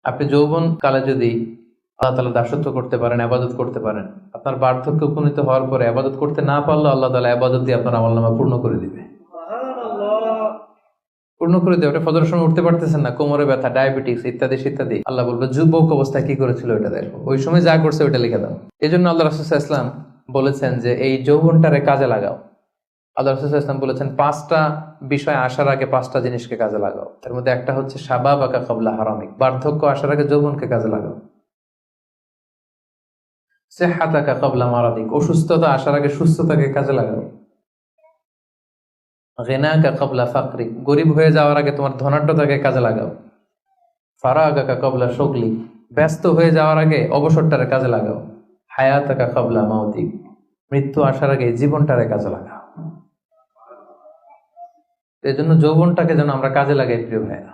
আপনি যৌবন কালে যদি আল্লাহ তাআলা দাসত্ব করতে পারেন, ইবাদত করতে পারেন, আপনার বার্ধক্য উপনীত হওয়ার পরে ইবাদত করতে না পারলেও আল্লাহ তাআলা ইবাদত দিয়ে আপনার আমলনামা পূর্ণ করে দিবে। পূর্ণ করে দেবে। আপনি ফজরের সময় উঠতে পারতেছেন না, কোমরে ব্যথা, ডায়াবেটিস ইত্যাদি ইত্যাদি, আল্লাহ বলবে যুবক অবস্থায় কি করেছিল ওইটা দেখো, ওই সময় যা করছে ওইটা লিখে দাও। এই জন্য আল্লাহ রাসূল সাল্লাল্লাহু আলাইহি ওয়াসাল্লাম বলেছেন যে এই যৌবনটারে কাজে লাগাও। আল্লাহ রাসূল সাল্লাল্লাহু আলাইহি ওয়াসাল্লাম বলেছেন 5টা বিষয় আসার আগে 5টা জিনিসকে কাজে লাগাও। তার মধ্যে একটা হচ্ছে শাবাবাকা ক্বাবলা হারামিক, বার্ধক্য আসার আগে যৌবনকে কাজে লাগাও। সিহহাতাকা ক্বাবলা মারাদিক, অসুস্থতা আসার আগে সুস্থতাকে কাজে লাগাও। গিনাকা ক্বাবলা ফাকরিক, গরিব হয়ে যাওয়ার আগে তোমার ধনাঢ্যতাকে কাজে লাগাও। ফারাগাকা ক্বাবলা শুগলিক, ব্যস্ত হয়ে যাওয়ার আগে অবসরটারে কাজে লাগাও। হায়াতাকা ক্বাবলা মাউতিক, মৃত্যু আসার আগে জীবনটারে কাজে লাগাও। এই জন্য যৌবনটাকে যেন আমরা কাজে লাগাই প্রিয় ভাইয়া।